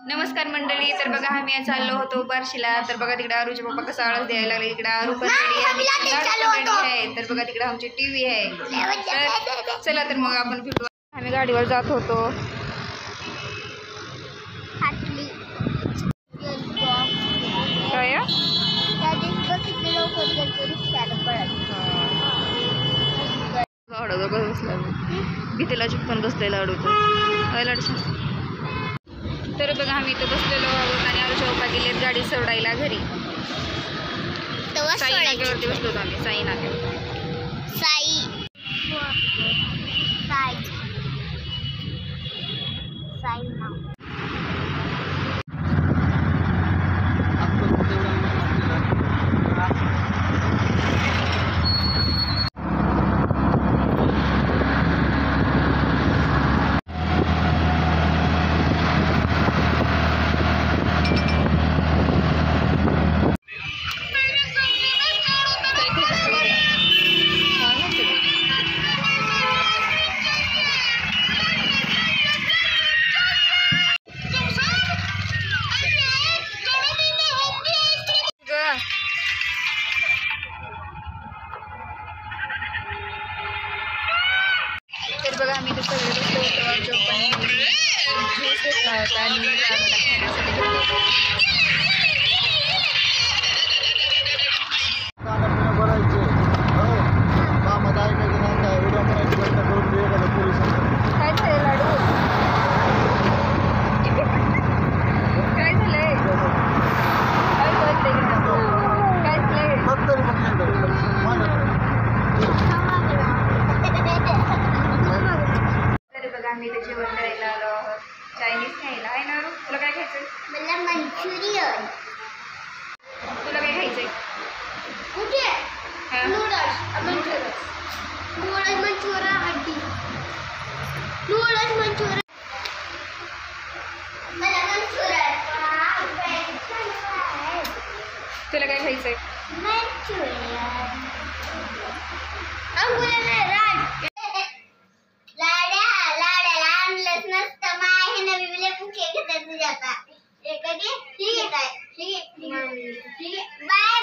नमस्कार मंडळी. तर बघा आम्ही चाललो होतो बार्शीला. तर बघा तिकडे आरूचे पप्पा कसा आळस द्यायला लागले. इकडे आरू पण रेडी आहे. तर बघा तिकडे आमची टीव्ही आहे. तर चला तर मग आपण भेटू. आम्ही गाडीवर जात होतो. काय बसला भीतीला चिपकून बसलेला अडूच. तर बघा आम्ही इथं बसलेलो आहोत आणि आरूच्या पप्पा गेले गाडी सोडायला घरी. साई नाक्यावरती बसलो होतो आम्ही. साई नाक्यावर. तर बघा आम्ही सगळे बसलो होतो. आम्ही ते जेवण करायला आलो आहोत. चायनीज खायला आहे ना. तुला काय खायचंय? मला मंचुरियन. तुला काय खायचंय? कुठे? नूडल्स. तुला काय खायचंय? बाय.